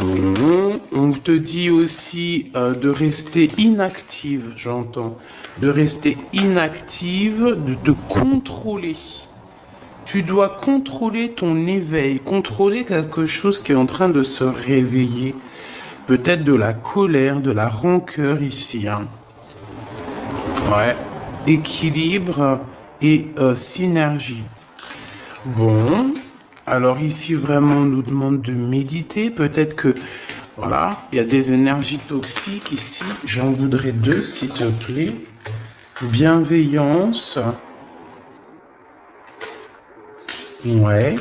Bon, on te dit aussi de rester inactive, j'entends. De rester inactive, de te contrôler. Tu dois contrôler ton éveil, contrôler quelque chose qui est en train de se réveiller. Peut-être de la colère, de la rancœur ici. Hein. Ouais. Équilibre et synergie. Bon. Alors ici, vraiment, on nous demande de méditer. Peut-être que, voilà, il y a des énergies toxiques ici. J'en voudrais 2, s'il te plaît. Bienveillance. Ouais.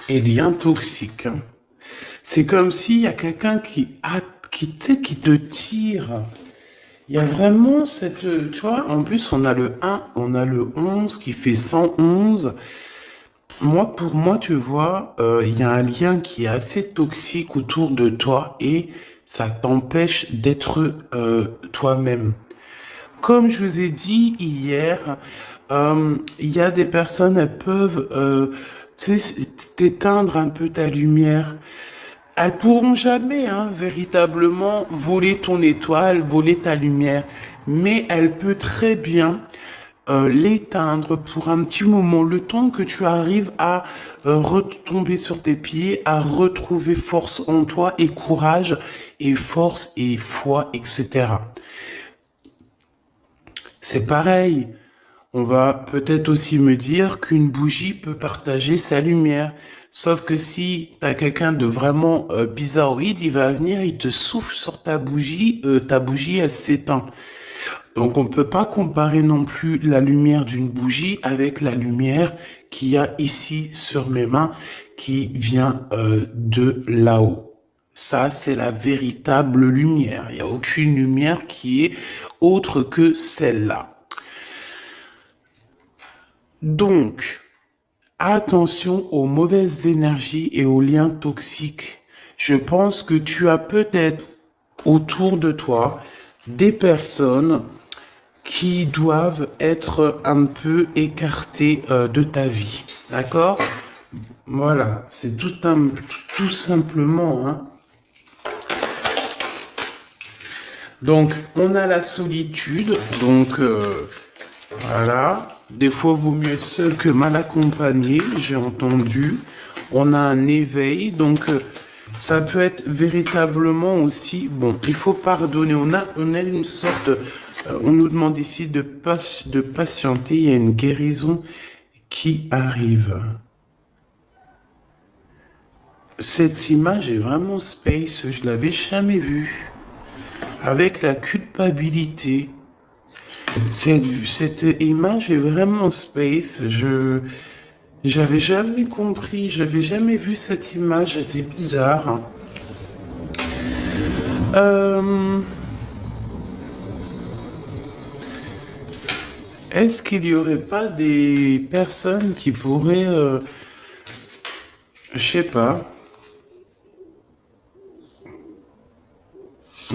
Et lien toxique. C'est comme s'il y a quelqu'un qui te tire. Il y a vraiment cette... Tu vois, en plus, on a le 1, on a le 11 qui fait 111. Moi, pour moi, tu vois, il y a un lien qui est assez toxique autour de toi et ça t'empêche d'être toi-même. Comme je vous ai dit hier, il y a des personnes, elles peuvent t'éteindre un peu ta lumière. Elles pourront jamais, hein, véritablement voler ton étoile, voler ta lumière, mais elle peut très bien l'éteindre pour un petit moment, le temps que tu arrives à retomber sur tes pieds, à retrouver force en toi et courage et force et foi, etc. C'est pareil. On va peut-être aussi me dire qu'une bougie peut partager sa lumière. Sauf que si tu as quelqu'un de vraiment bizarroïde, il va venir, il te souffle sur ta bougie, elle s'éteint. Donc on ne peut pas comparer non plus la lumière d'une bougie avec la lumière qu'il y a ici sur mes mains qui vient de là-haut. Ça, c'est la véritable lumière. Il n'y a aucune lumière qui est autre que celle-là. Donc, attention aux mauvaises énergies et aux liens toxiques. Je pense que tu as peut-être autour de toi des personnes qui doivent être un peu écartées de ta vie. D'accord? Voilà, c'est tout simplement. Hein. Donc, on a la solitude. Donc, voilà. Des fois, vaut mieux être seul que mal accompagné, j'ai entendu. On a un éveil, donc ça peut être véritablement aussi... Bon, il faut pardonner. On a une sorte... on nous demande ici de patienter. Il y a une guérison qui arrive. Cette image est vraiment space. Je l'avais jamais vue. Avec la culpabilité. Cette image est vraiment space. J'avais jamais compris, j'avais jamais vu cette image, c'est bizarre. Est-ce qu'il n'y aurait pas des personnes qui pourraient, je sais pas,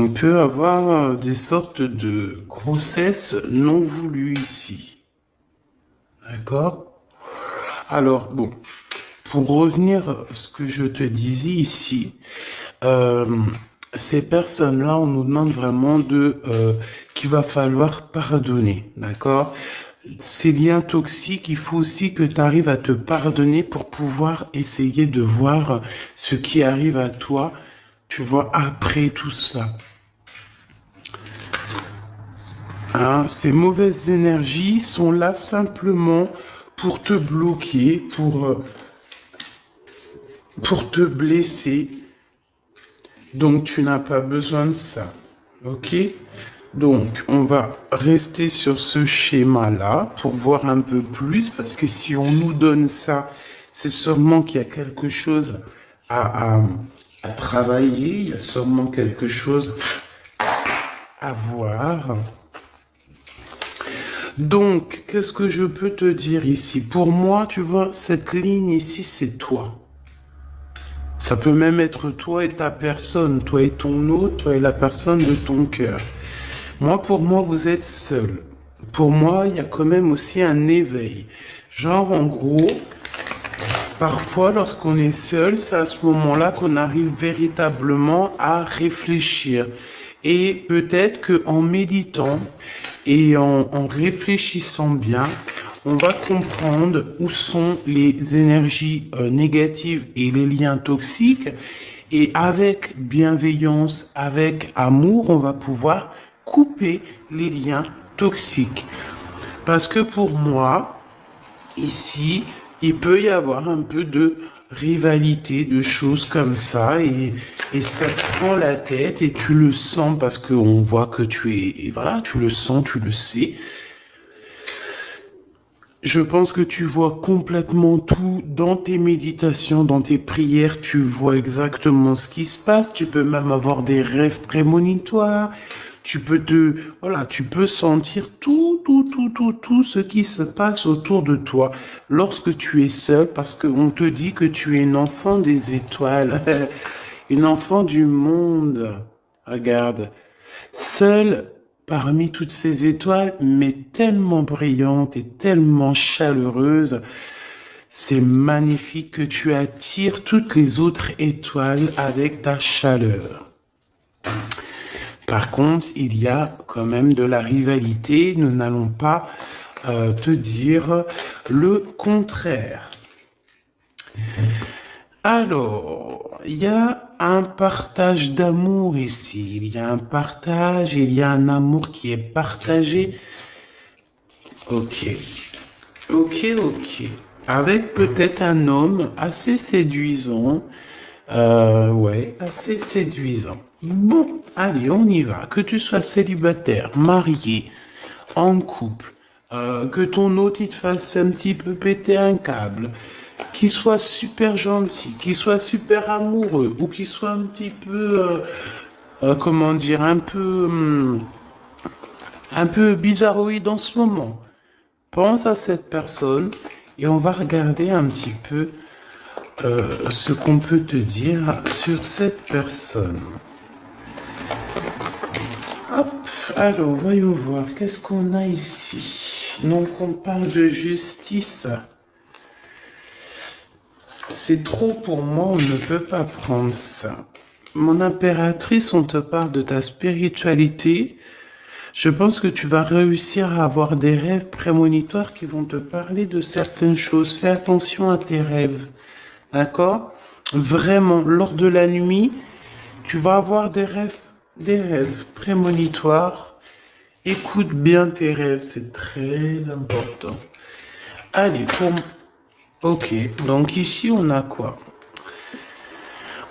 on peut avoir des sortes de grossesses non voulues ici. D'accord? Alors, bon, pour revenir à ce que je te disais ici, ces personnes-là, on nous demande vraiment qu'il va falloir pardonner, d'accord? Ces liens toxiques, il faut aussi que tu arrives à te pardonner pour pouvoir essayer de voir ce qui arrive à toi, tu vois, après tout ça. Hein, ces mauvaises énergies sont là simplement pour te bloquer, pour te blesser. Donc, tu n'as pas besoin de ça. Ok? Donc, on va rester sur ce schéma-là pour voir un peu plus, parce que si on nous donne ça, c'est sûrement qu'il y a quelque chose à travailler, il y a sûrement quelque chose à voir. Donc, qu'est-ce que je peux te dire ici? Pour moi, tu vois, cette ligne ici, c'est toi. Ça peut même être toi et ta personne, toi et ton autre, toi et la personne de ton cœur. Moi, pour moi, vous êtes seul. Pour moi, il y a quand même aussi un éveil. Genre, en gros, Parfois, lorsqu'on est seul, c'est à ce moment-là qu'on arrive véritablement à réfléchir. Et peut-être qu'en méditant et en réfléchissant bien, on va comprendre où sont les énergies négatives et les liens toxiques. Et avec bienveillance, avec amour, on va pouvoir couper les liens toxiques. Parce que pour moi, ici, il peut y avoir un peu de rivalité, de choses comme ça, et ça te prend la tête, et tu le sens parce qu'on voit que tu es, voilà, tu le sens, tu le sais. Je pense que tu vois complètement tout dans tes méditations, dans tes prières, tu vois exactement ce qui se passe, tu peux même avoir des rêves prémonitoires, voilà, tu peux sentir tout ce qui se passe autour de toi lorsque tu es seul, parce qu'on te dit que tu es une enfant des étoiles, une enfant du monde. Regarde, seule parmi toutes ces étoiles, mais tellement brillante et tellement chaleureuse, c'est magnifique que tu attires toutes les autres étoiles avec ta chaleur. Par contre, il y a quand même de la rivalité. Nous n'allons pas te dire le contraire. Alors, il y a un partage d'amour ici. Il y a un partage, il y a un amour qui est partagé. Ok. Avec peut-être un homme assez séduisant. Ouais, assez séduisant. Bon, allez, on y va. Que tu sois célibataire, marié, en couple, que ton autre il te fasse un petit peu péter un câble, qu'il soit super gentil, qu'il soit super amoureux, ou qu'il soit un petit peu, comment dire, un peu bizarroïde en ce moment. Pense à cette personne et on va regarder un petit peu ce qu'on peut te dire sur cette personne. Hop, alors voyons voir, qu'est-ce qu'on a ici? Donc on parle de justice. C'est trop pour moi, on ne peut pas prendre ça. Mon impératrice, on te parle de ta spiritualité. Je pense que tu vas réussir à avoir des rêves prémonitoires qui vont te parler de certaines choses. Fais attention à tes rêves. D'accord? Vraiment, lors de la nuit, tu vas avoir des rêves prémonitoires. Écoute bien tes rêves, c'est très important. Allez, Ok, donc ici on a quoi?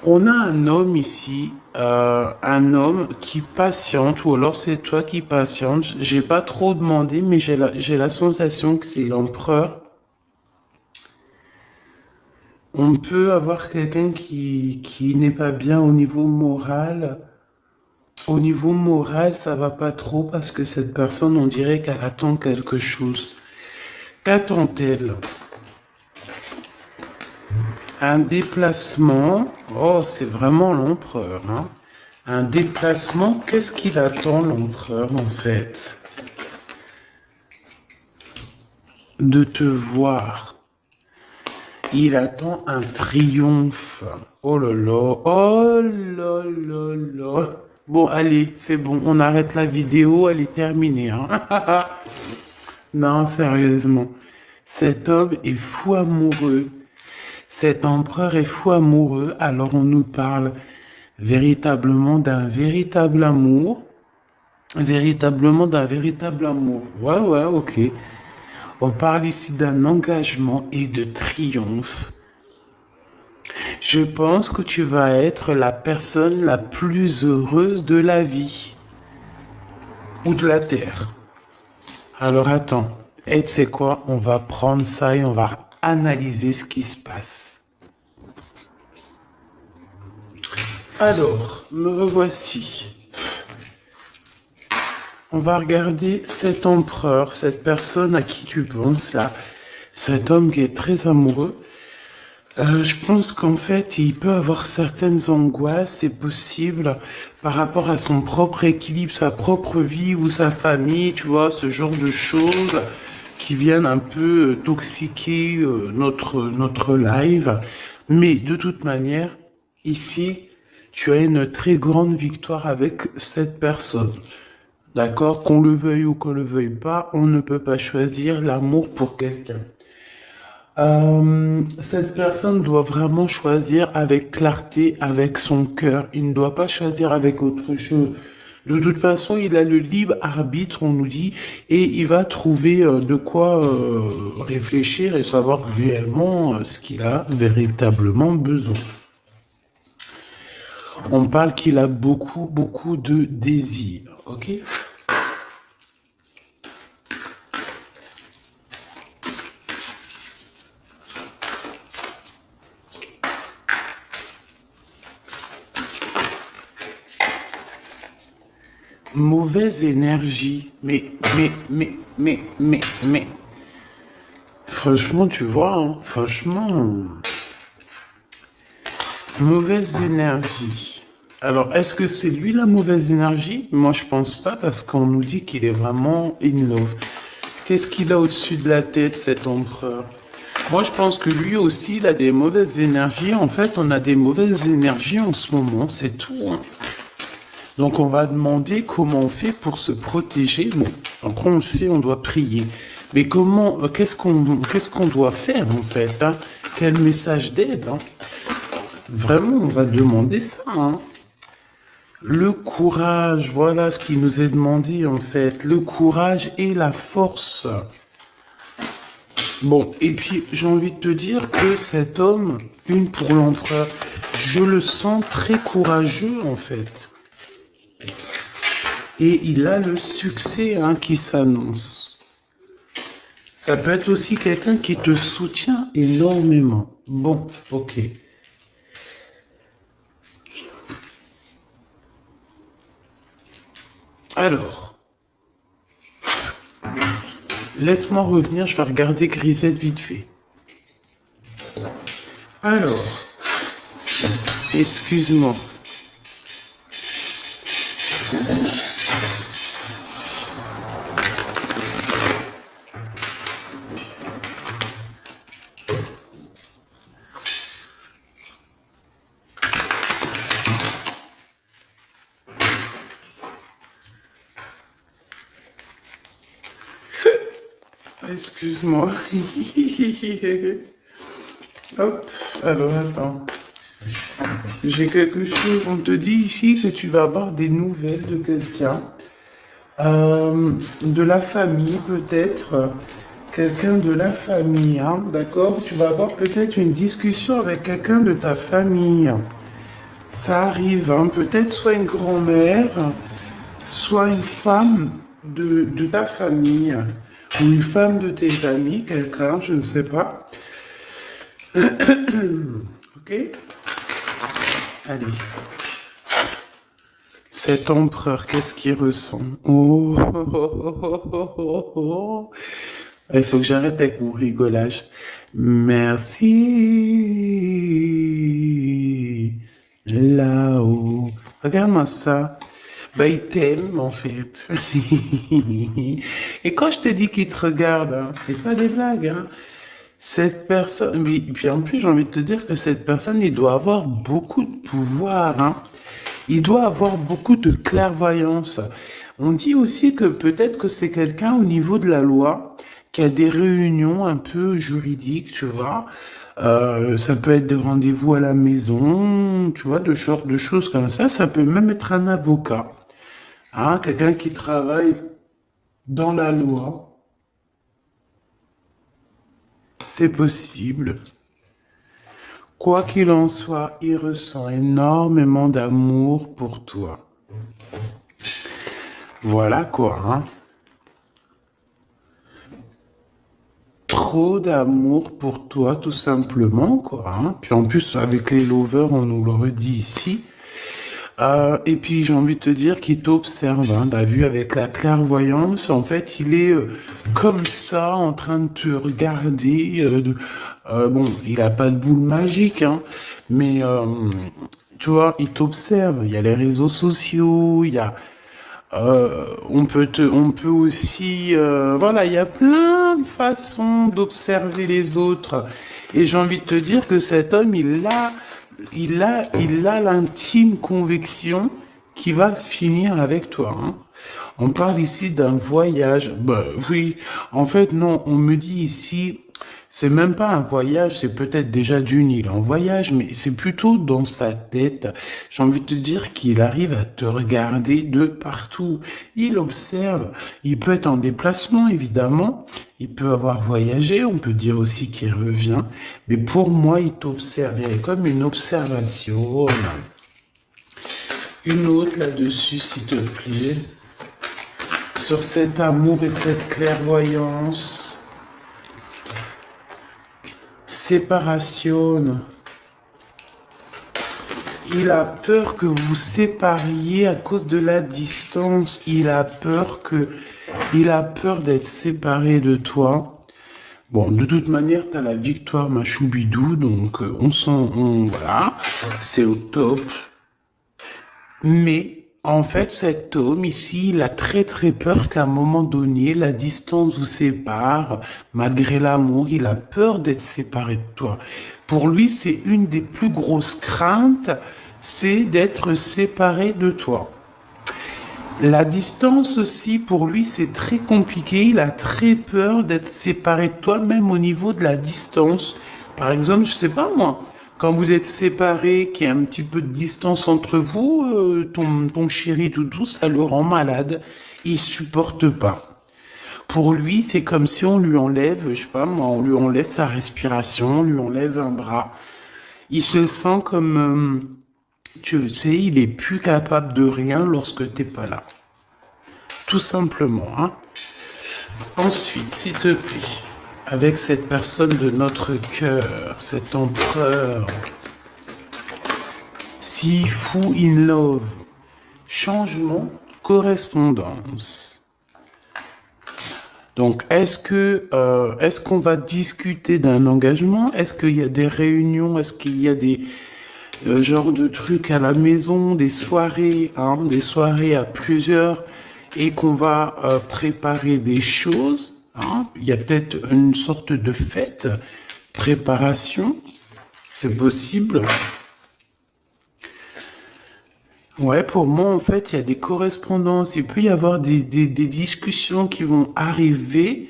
On a un homme ici, un homme qui patiente, ou alors c'est toi qui patiente. J'ai pas trop demandé, mais j'ai la sensation que c'est l'empereur. On peut avoir quelqu'un qui n'est pas bien au niveau moral. Au niveau moral, ça va pas trop parce que cette personne, on dirait qu'elle attend quelque chose. Qu'attend-elle? Un déplacement. Oh, c'est vraiment l'empereur, hein. Un déplacement, qu'est-ce qu'il attend, l'empereur, en fait? De te voir. Il attend un triomphe. Oh là là, oh là là là. Bon, allez, c'est bon, on arrête la vidéo, elle est terminée, hein. Non, sérieusement. Cet homme est fou amoureux. Cet empereur est fou amoureux, alors on nous parle véritablement d'un véritable amour. Véritablement d'un véritable amour. Ouais, ok. On parle ici d'un engagement et de triomphe. Je pense que tu vas être la personne la plus heureuse de la vie. Ou de la terre. Alors attends. Et tu sais quoi? On va prendre ça et on va analyser ce qui se passe. Alors, me revoici. On va regarder cet empereur, cette personne à qui tu penses là, cet homme qui est très amoureux. Je pense qu'en fait, il peut avoir certaines angoisses, c'est possible, par rapport à son propre équilibre, sa propre vie ou sa famille, tu vois, ce genre de choses. qui viennent un peu toxiquer notre live. Mais de toute manière, ici, tu as une très grande victoire avec cette personne. D'accord? Qu'on le veuille ou qu'on le veuille pas, on ne peut pas choisir l'amour pour quelqu'un. Cette personne doit vraiment choisir avec clarté, avec son cœur. Il ne doit pas choisir avec autre chose. De toute façon, il a le libre arbitre, on nous dit, et il va trouver de quoi réfléchir et savoir réellement ce qu'il a véritablement besoin. On parle qu'il a beaucoup, beaucoup de désirs, ok? Mauvaise énergie. Mais. Franchement, tu vois, hein, franchement. Mauvaise énergie. Alors, est-ce que c'est lui la mauvaise énergie? Moi, je pense pas parce qu'on nous dit qu'il est vraiment in love. Qu'est-ce qu'il a au-dessus de la tête, cet empereur? Moi, je pense que lui aussi, il a des mauvaises énergies. En fait, on a des mauvaises énergies en ce moment, c'est tout, hein. Donc, on va demander comment on fait pour se protéger. Bon, après, on le sait, on doit prier. Mais comment, qu'est-ce qu'on doit faire, en fait, hein? Quel message d'aide, hein? Vraiment, on va demander ça, hein. Le courage, voilà ce qui nous est demandé, en fait. Le courage et la force. Bon, et puis, j'ai envie de te dire que cet homme, une pour l'empereur, je le sens très courageux, en fait. Et il a le succès, hein, qui s'annonce. Ça peut être aussi quelqu'un qui te soutient énormément. Bon, ok. Alors, laisse-moi revenir, je vais regarder Grisette vite fait. Alors, excuse-moi. Excuse-moi. Hop, alors attends. J'ai quelque chose, on te dit ici que tu vas avoir des nouvelles de quelqu'un. De la famille peut-être. Quelqu'un de la famille, hein, d'accord? Tu vas avoir peut-être une discussion avec quelqu'un de ta famille. Ça arrive, hein, peut-être soit une grand-mère, soit une femme de ta famille, ou une femme de tes amis, quelqu'un, je ne sais pas. Ok? Allez. Cet empereur, qu'est-ce qu'il ressent? Oh, oh, oh, oh, oh, oh, oh. Il faut que j'arrête avec mon rigolage. Merci. Là-haut. Regarde-moi ça. Bah, il t'aime, en fait. Et quand je te dis qu'il te regarde, hein, c'est pas des blagues, hein. Cette personne, oui, puis en plus, j'ai envie de te dire que cette personne, il doit avoir beaucoup de pouvoir, hein. Il doit avoir beaucoup de clairvoyance. On dit aussi que peut-être que c'est quelqu'un au niveau de la loi qui a des réunions un peu juridiques, tu vois. Ça peut être des rendez-vous à la maison, tu vois, de choses comme ça. Ça peut même être un avocat, hein, quelqu'un qui travaille dans la loi. C'est possible. Quoi qu'il en soit, il ressent énormément d'amour pour toi. Voilà quoi, hein. Trop d'amour pour toi, tout simplement, quoi, hein. Puis en plus, avec les lovers, on nous le redit ici. Et puis j'ai envie de te dire qu'il t'observe, hein, t'as vu, avec la clairvoyance, en fait, il est comme ça, en train de te regarder. Bon, il a pas de boule magique, hein, mais tu vois, il t'observe. Il y a les réseaux sociaux, il y a On peut aussi, voilà, il y a plein de façons d'observer les autres. Et j'ai envie de te dire que cet homme, il a l'intime conviction qu'il va finir avec toi, hein. On parle ici d'un voyage. Bah oui, en fait, non, on me dit ici, c'est même pas un voyage, c'est peut-être déjà d'une île en voyage, mais c'est plutôt dans sa tête. J'ai envie de te dire qu'il arrive à te regarder de partout. Il observe. Il peut être en déplacement, évidemment. Il peut avoir voyagé. On peut dire aussi qu'il revient. Mais pour moi, il t'observe. Il y a comme une observation. Une autre là-dessus, s'il te plaît. Sur cet amour et cette clairvoyance. Séparation. Il a peur que vous sépariez à cause de la distance. Il a peur d'être séparé de toi. Bon, de toute manière, t'as la victoire, ma choubidou, donc voilà, c'est au top. Mais en fait, cet homme ici, il a très très peur qu'à un moment donné, la distance vous sépare. Malgré l'amour, il a peur d'être séparé de toi. Pour lui, c'est une des plus grosses craintes, c'est d'être séparé de toi. La distance aussi, pour lui, c'est très compliqué. Il a très peur d'être séparé de toi, même au niveau de la distance. Par exemple, je sais pas moi, quand vous êtes séparés, qu'il y a un petit peu de distance entre vous, ton chéri doudou, ça le rend malade. Il supporte pas. Pour lui, c'est comme si on lui enlève, je sais pas moi, on lui enlève sa respiration, on lui enlève un bras. Il se sent comme, tu sais, il est plus capable de rien lorsque t'es pas là. Tout simplement, hein. Ensuite, s'il te plaît, avec cette personne de notre cœur, cet empereur, si fou in love, changement, correspondance. Donc, est-ce qu'on va discuter d'un engagement? Est-ce qu'il y a des réunions? Est-ce qu'il y a des genres de trucs à la maison, des soirées à plusieurs, et qu'on va préparer des choses, hein? Il y a peut-être une sorte de fête, préparation, c'est possible. Ouais, pour moi, en fait, il y a des correspondances. Il peut y avoir des discussions qui vont arriver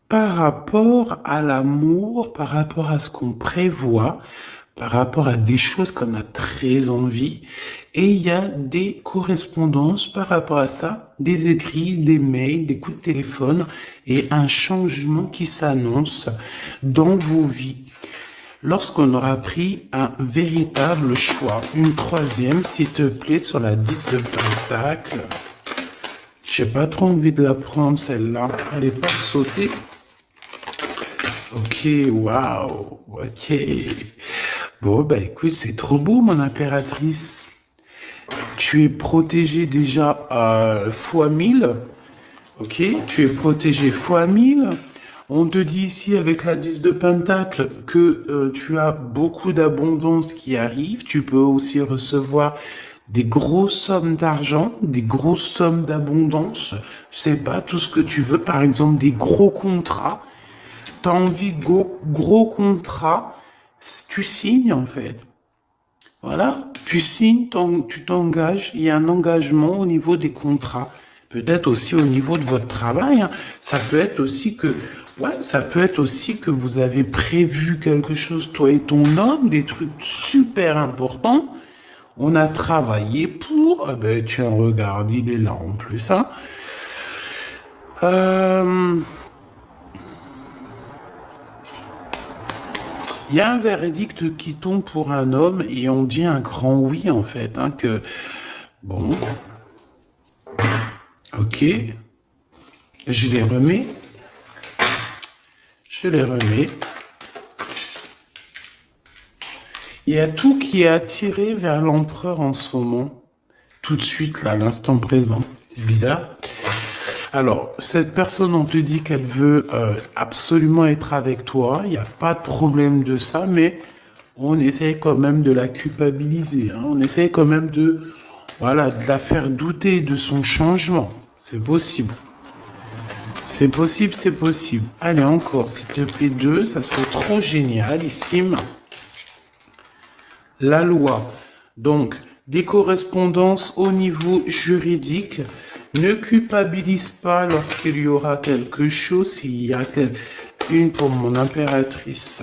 par rapport à l'amour, par rapport à ce qu'on prévoit, par rapport à des choses qu'on a très envie. Et il y a des correspondances par rapport à ça, des écrits, des mails, des coups de téléphone et un changement qui s'annonce dans vos vies. Lorsqu'on aura pris un véritable choix. Une troisième, s'il te plaît, sur la 10 de pentacle. J'ai pas trop envie de la prendre, celle-là. Elle est pas sautée. Ok, waouh, ok. Bon, bah écoute, c'est trop beau, mon impératrice. Tu es protégée déjà fois 1000. Ok, tu es protégée fois 1000. On te dit ici avec la 10 de pentacle que tu as beaucoup d'abondance qui arrive. Tu peux aussi recevoir des grosses sommes d'argent, des grosses sommes d'abondance. Je sais pas, tout ce que tu veux. Par exemple, des gros contrats. T'as envie de gros contrats. Tu signes en fait. Voilà, tu signes, tu t'engages. Il y a un engagement au niveau des contrats. Peut-être aussi au niveau de votre travail, hein. Ça peut être aussi que vous avez prévu quelque chose, toi et ton homme, des trucs super importants. On a travaillé pour. Eh ben, tiens, regarde, il est là en plus, hein. Il y a un verdict qui tombe pour un homme et on dit un grand oui, en fait, hein, que bon. Ok. Je les remets. Il y a tout qui est attiré vers l'empereur en ce moment. Tout de suite, là, à l'instant présent. C'est bizarre. Alors, cette personne, on te dit qu'elle veut absolument être avec toi. Il n'y a pas de problème de ça, mais on essaie quand même de la culpabiliser, hein. On essaie quand même de Voilà, de la faire douter de son changement. C'est possible. C'est possible, c'est possible. Allez, encore, s'il te plaît, 2, ça serait trop génialissime. La loi. Donc, des correspondances au niveau juridique. Ne culpabilise pas lorsqu'il y aura quelque chose, s'il y a une pour mon impératrice.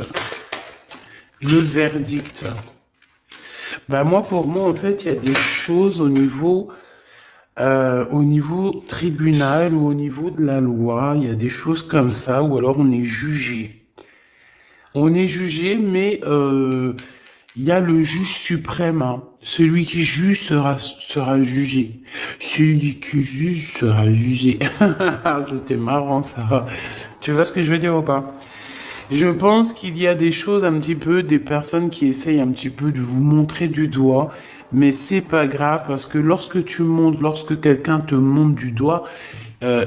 Le verdict. Ben moi, pour moi, en fait, il y a des choses au niveau tribunal ou au niveau de la loi. Il y a des choses comme ça, ou alors on est jugé. On est jugé, mais il y a le juge suprême. Hein. Celui qui juge sera jugé. Celui qui juge sera jugé. C'était marrant ça. Tu vois ce que je veux dire ou pas? Je pense qu'il y a des choses un petit peu, des personnes qui essayent un petit peu de vous montrer du doigt, mais c'est pas grave parce que lorsque quelqu'un te montre du doigt,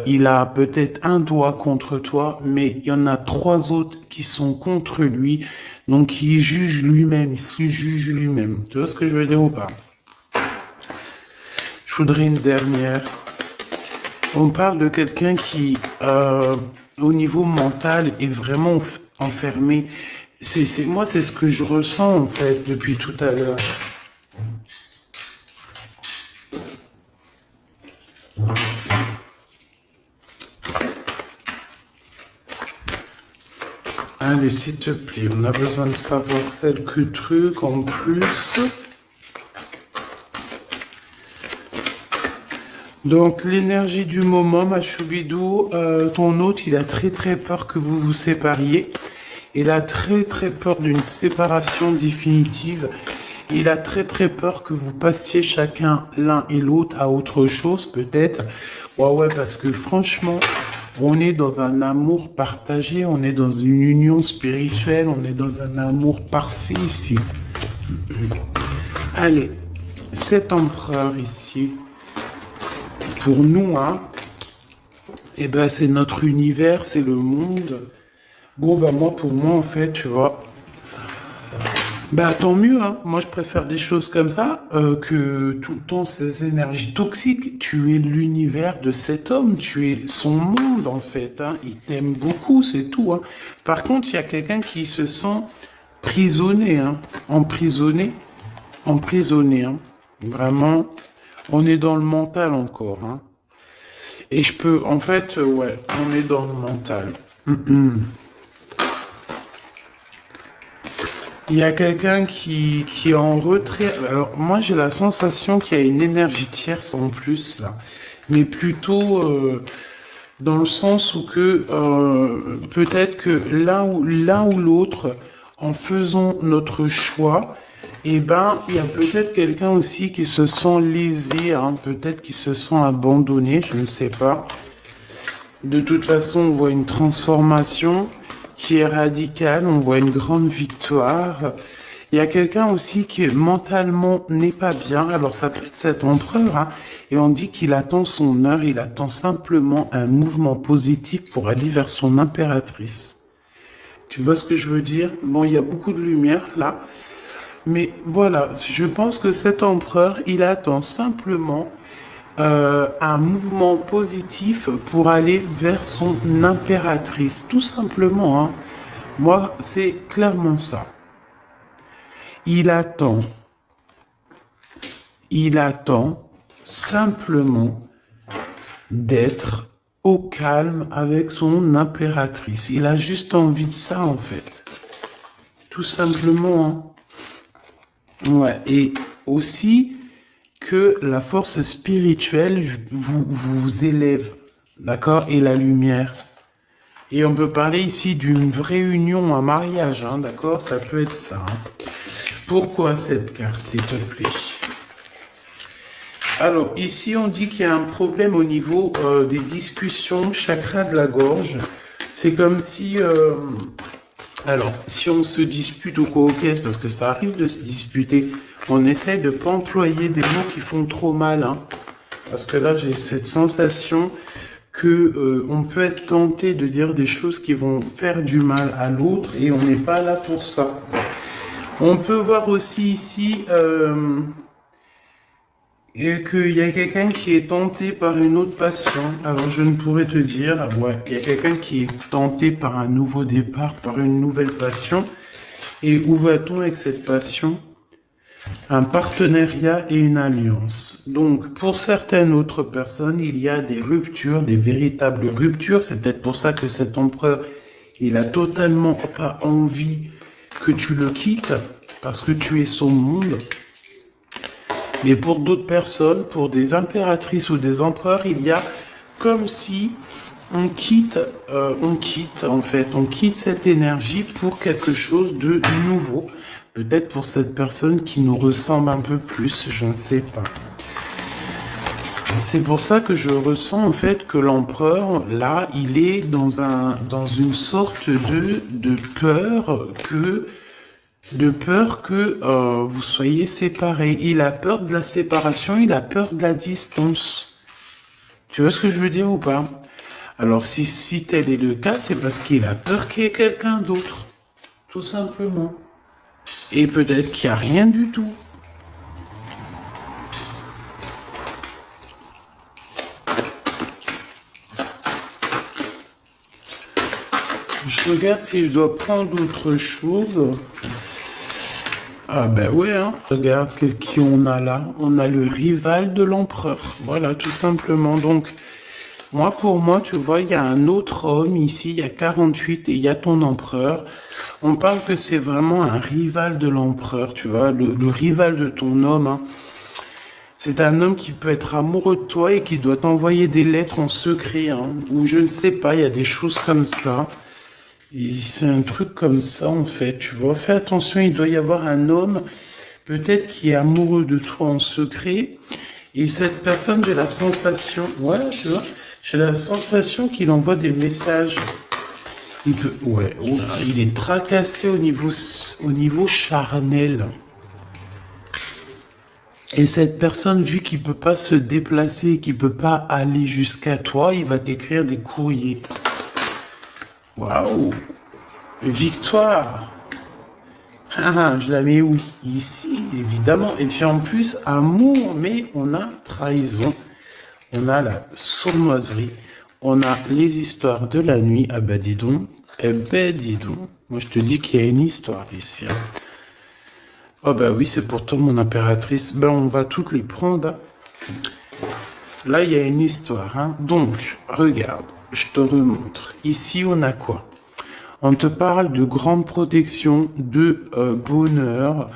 il a peut-être un doigt contre toi, mais il y en a 3 autres qui sont contre lui, donc il juge lui-même, il se juge lui-même. Tu vois ce que je veux dire ou pas? Je voudrais une dernière. On parle de quelqu'un qui, au niveau mental, est vraiment enfermé. Moi, c'est ce que je ressens, en fait, depuis tout à l'heure. Allez, s'il te plaît, on a besoin de savoir quelques trucs en plus. Donc, l'énergie du moment, ma choubidou, ton hôte, il a très très peur que vous vous sépariez. Il a très très peur d'une séparation définitive. Il a très très peur que vous passiez chacun l'un et l'autre à autre chose, peut-être. Ouais, parce que franchement, on est dans un amour partagé, on est dans une union spirituelle, on est dans un amour parfait ici. Allez, cet empereur ici, pour nous, hein, eh ben, c'est notre univers, c'est le monde. Bon, bah, pour moi, en fait, tu vois, bah, tant mieux, hein. Moi, je préfère des choses comme ça, que tout le temps ces énergies toxiques. Tu es l'univers de cet homme, tu es son monde, en fait, hein. Il t'aime beaucoup, c'est tout, hein. Par contre, il y a quelqu'un qui se sent prisonnier, hein. Emprisonné, hein. Vraiment, on est dans le mental encore, hein. Et je peux, en fait, ouais, on est dans le mental. Il y a quelqu'un qui est en retrait. Alors, moi, j'ai la sensation qu'il y a une énergie tierce en plus, là. Mais plutôt dans le sens où que peut-être que l'un ou l'autre, en faisant notre choix, eh ben, il y a peut-être quelqu'un aussi qui se sent lésé, hein, peut-être qui se sent abandonné, je ne sais pas. De toute façon, on voit une transformation qui est radicale, on voit une grande victoire. Il y a quelqu'un aussi qui mentalement n'est pas bien, alors ça peut être cet empereur, hein, et on dit qu'il attend son heure, il attend simplement un mouvement positif pour aller vers son impératrice. Tu vois ce que je veux dire? Bon, il y a beaucoup de lumière là, mais voilà, je pense que cet empereur, il attend simplement un mouvement positif pour aller vers son impératrice, tout simplement. Hein. Moi, c'est clairement ça. Il attend simplement d'être au calme avec son impératrice. Il a juste envie de ça, en fait. Tout simplement. Hein. Ouais, et aussi que la force spirituelle vous élève, d'accord, et la lumière. Et on peut parler ici d'une vraie union, un mariage, hein, d'accord, ça peut être ça. Hein. Pourquoi cette carte, s'il te plaît? Alors, ici, on dit qu'il y a un problème au niveau des discussions, chakra de la gorge. C'est comme si... alors, si on se dispute ou quoi, ok, parce que ça arrive de se disputer, on essaye de ne pas employer des mots qui font trop mal. Hein, parce que là, j'ai cette sensation que on peut être tenté de dire des choses qui vont faire du mal à l'autre et on n'est pas là pour ça. On peut voir aussi ici et qu'il y a quelqu'un qui est tenté par une autre passion. Alors je ne pourrais te dire, ouais, il y a quelqu'un qui est tenté par un nouveau départ, par une nouvelle passion. Et où va-t-on avec cette passion? Un partenariat et une alliance. Donc, pour certaines autres personnes, il y a des ruptures, des véritables ruptures. C'est peut-être pour ça que cet empereur, il a totalement pas envie que tu le quittes, parce que tu es son monde. Mais pour d'autres personnes, pour des impératrices ou des empereurs, il y a comme si on quitte cette énergie pour quelque chose de nouveau. Peut-être pour cette personne qui nous ressemble un peu plus, je ne sais pas. C'est pour ça que je ressens en fait que l'empereur, là, il est dans une sorte de peur que vous soyez séparés. Il a peur de la séparation, il a peur de la distance. Tu vois ce que je veux dire ou pas? Alors si tel est le cas, c'est parce qu'il a peur qu'il y ait quelqu'un d'autre. Tout simplement. Et peut-être qu'il n'y a rien du tout. Je regarde si je dois prendre autre chose. Ah ben ouais, hein. Regarde qui on a là. On a le rival de l'empereur. Voilà, tout simplement. Donc, pour moi, tu vois, il y a un autre homme ici, il y a 48 et il y a ton empereur. On parle que c'est vraiment un rival de l'empereur, tu vois, le rival de ton homme. Hein. C'est un homme qui peut être amoureux de toi et qui doit t'envoyer des lettres en secret, hein, ou je ne sais pas, il y a des choses comme ça. Et c'est un truc comme ça, en fait, tu vois. Fais attention, il doit y avoir un homme, peut-être qui est amoureux de toi en secret. Et cette personne, j'ai la sensation, voilà, tu vois, j'ai la sensation qu'il envoie des messages. Il peut, ouais, il est tracassé au niveau charnel. Et cette personne, vu qu'il peut pas se déplacer, qu'il peut pas aller jusqu'à toi, il va t'écrire des courriers. Waouh! Victoire! Ah, je la mets où? Ici, évidemment. Et puis en plus, amour, mais on a trahison. On a la sournoiserie. On a les histoires de la nuit. Ah ben dis donc. Eh ben dis donc. Moi je te dis qu'il y a une histoire ici. Hein. Oh bah oui, c'est pourtant mon impératrice. Ben on va toutes les prendre. Là, il y a une histoire. Hein. Donc, regarde, je te remontre. Ici, on a quoi? On te parle de grande protection, de bonheur.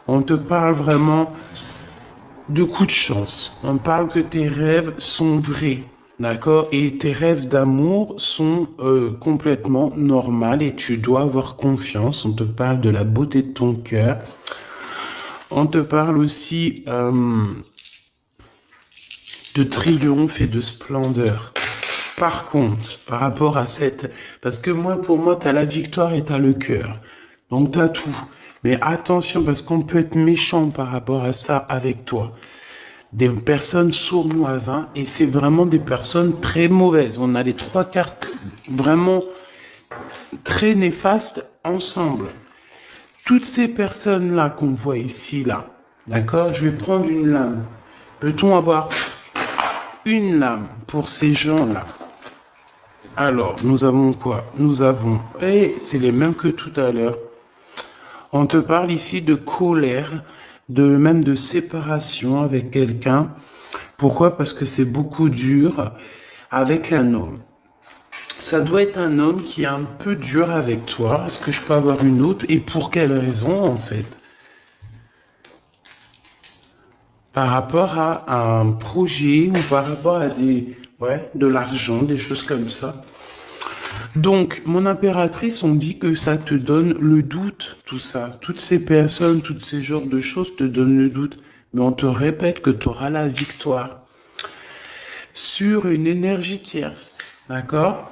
On te parle vraiment de coups de chance. On parle que tes rêves sont vrais. D'accord? Et tes rêves d'amour sont complètement normaux et tu dois avoir confiance. On te parle de la beauté de ton cœur. On te parle aussi de triomphe et de splendeur. Par contre, par rapport à cette... Parce que pour moi, t'as la victoire et t'as le cœur. Donc t'as tout. Mais attention, parce qu'on peut être méchant par rapport à ça avec toi. Des personnes sournoises, hein, et c'est vraiment des personnes très mauvaises. On a les trois cartes vraiment très néfastes ensemble. Toutes ces personnes-là qu'on voit ici, là, d'accord? Je vais prendre une lame. Peut-on avoir une lame pour ces gens-là? Alors, nous avons quoi? Nous avons, et c'est les mêmes que tout à l'heure. On te parle ici de colère, même de séparation avec quelqu'un. Pourquoi? Parce que c'est beaucoup dur avec un homme. Ça doit être un homme qui est un peu dur avec toi. Est-ce que je peux avoir une autre? Et pour quelle raison, en fait? Par rapport à un projet ou par rapport à de l'argent, des choses comme ça. Donc, mon impératrice, on dit que ça te donne le doute, tout ça. Toutes ces personnes, tous ces genres de choses te donnent le doute. Mais on te répète que tu auras la victoire sur une énergie tierce. D'accord?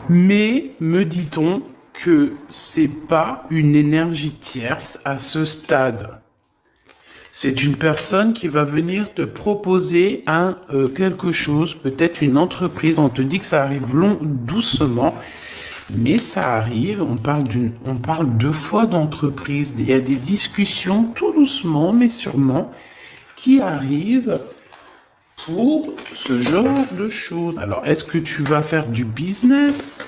Mais, me dit-on que c'est pas une énergie tierce à ce stade. C'est une personne qui va venir te proposer quelque chose, peut-être une entreprise. On te dit que ça arrive doucement, mais ça arrive. On parle deux fois d'entreprise. Il y a des discussions tout doucement, mais sûrement. qui arrivent pour ce genre de choses. Alors, est-ce que tu vas faire du business?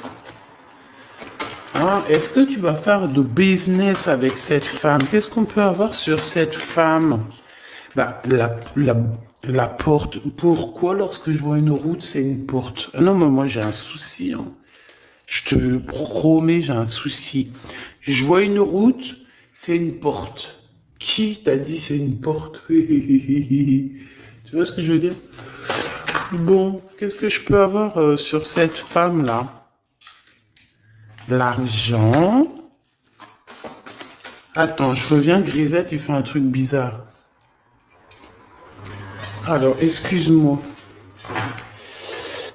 Hein? Est-ce que tu vas faire du business avec cette femme? Qu'est-ce qu'on peut avoir sur cette femme? Bah, la porte. Pourquoi lorsque je vois une route, c'est une porte? Ah non, mais moi j'ai un souci. Hein. Je te promets, j'ai un souci. Je vois une route, c'est une porte. Qui t'a dit c'est une porte? Tu vois ce que je veux dire? Bon, qu'est-ce que je peux avoir sur cette femme-là? L'argent. Attends, je reviens, Grisette, il fait un truc bizarre. Alors, excuse-moi.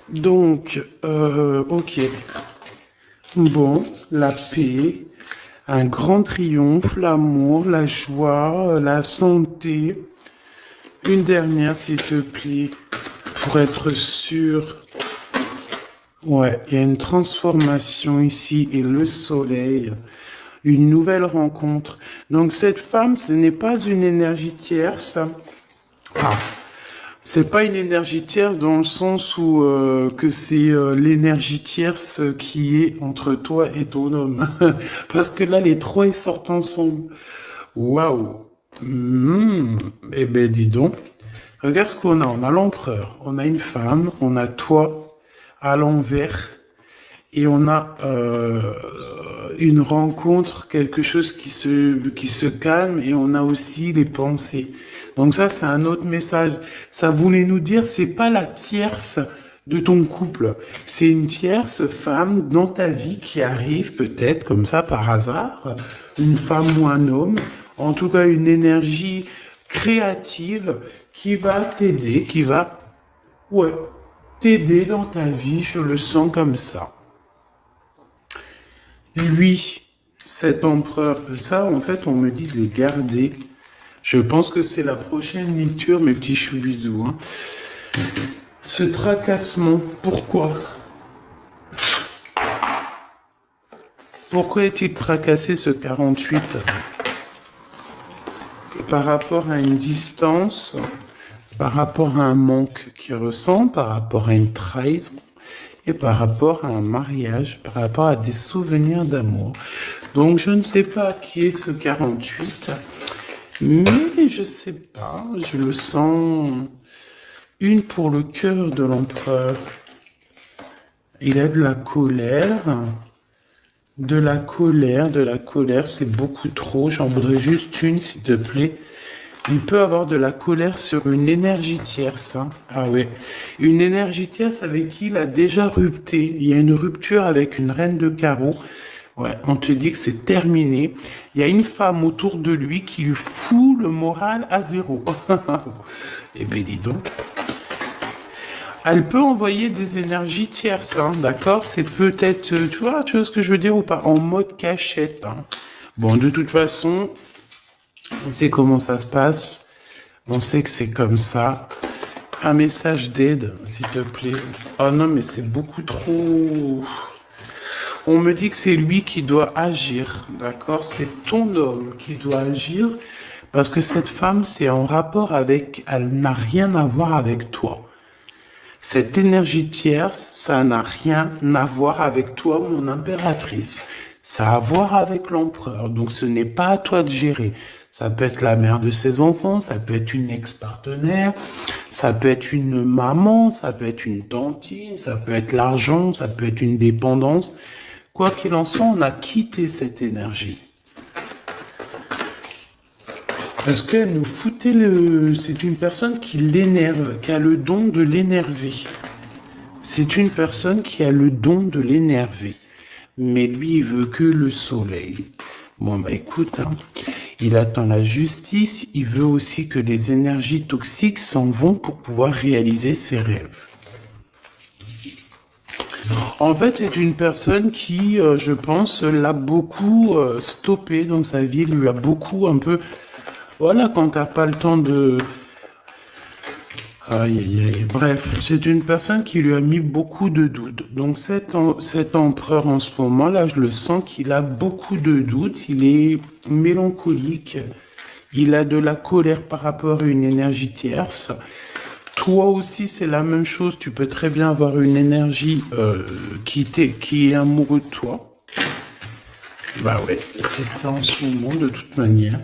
Donc, ok. Bon, la paix, un grand triomphe, l'amour, la joie, la santé. Une dernière, s'il te plaît, pour être sûr. Ouais, il y a une transformation ici et le soleil. Une nouvelle rencontre. Donc cette femme, ce n'est pas une énergie tierce. Enfin, c'est pas une énergie tierce dans le sens où que c'est l'énergie tierce qui est entre toi et ton homme. Parce que là, les trois, ils sortent ensemble. Waouh. Eh ben, dis donc. Regarde ce qu'on a. On a l'empereur, on a une femme, on a toi à l'envers et on a une rencontre, quelque chose qui se calme et on a aussi les pensées. Donc ça, c'est un autre message. Ça voulait nous dire, c'est pas la tierce de ton couple. C'est une tierce femme dans ta vie qui arrive peut-être comme ça par hasard, une femme ou un homme, en tout cas une énergie créative qui va t'aider, qui va, ouais, t'aider dans ta vie, je le sens comme ça. Lui, cet empereur, ça, en fait, on me dit de les garder. Je pense que c'est la prochaine lecture, mes petits choubidous. Hein. Ce tracassement, pourquoi? Pourquoi est-il tracassé ce 48? Par rapport à une distance, par rapport à un manque qu'il ressent, par rapport à une trahison, et par rapport à un mariage, par rapport à des souvenirs d'amour. Donc je ne sais pas qui est ce 48, mais je sais pas, je le sens. Une pour le cœur de l'empereur. Il a de la colère. De la colère, c'est beaucoup trop. J'en voudrais juste une, s'il te plaît. Il peut avoir de la colère sur une énergie tierce. Hein. Ah ouais. Une énergie tierce avec qui il a déjà rupté. Il y a une rupture avec une reine de carreau. Ouais, on te dit que c'est terminé. Il y a une femme autour de lui qui lui fout le moral à zéro. Eh bien, dis donc. Elle peut envoyer des énergies tierces, hein, d'accord? C'est peut-être, tu vois ce que je veux dire ou pas? En mode cachette. Hein. Bon, de toute façon, on sait comment ça se passe. On sait que c'est comme ça. Un message d'aide, s'il te plaît. Oh non, mais c'est beaucoup trop... On me dit que c'est lui qui doit agir, d'accord? C'est ton homme qui doit agir parce que cette femme, c'est en rapport avec... Elle n'a rien à voir avec toi. Cette énergie tierce, ça n'a rien à voir avec toi, mon impératrice. Ça a à voir avec l'empereur. Donc ce n'est pas à toi de gérer. Ça peut être la mère de ses enfants, ça peut être une ex-partenaire, ça peut être une maman, ça peut être une tantine, ça peut être l'argent, ça peut être une dépendance. Quoi qu'il en soit, on a quitté cette énergie. Parce qu'elle nous foutait le... C'est une personne qui l'énerve, qui a le don de l'énerver. C'est une personne qui a le don de l'énerver. Mais lui, il veut que le soleil. Bon, bah écoute, hein, il attend la justice. Il veut aussi que les énergies toxiques s'en vont pour pouvoir réaliser ses rêves. En fait, c'est une personne qui, je pense, l'a beaucoup stoppé dans sa vie, lui a beaucoup un peu... Voilà, quand t'as pas le temps de... Aïe, aïe, aïe. Bref, c'est une personne qui lui a mis beaucoup de doutes. Donc cet empereur en ce moment-là, je le sens qu'il a beaucoup de doutes, il est mélancolique, Il a de la colère par rapport à une énergie tierce. Toi aussi, c'est la même chose. Tu peux très bien avoir une énergie qui est amoureux de toi. Bah ouais, c'est ça en ce moment de toute manière.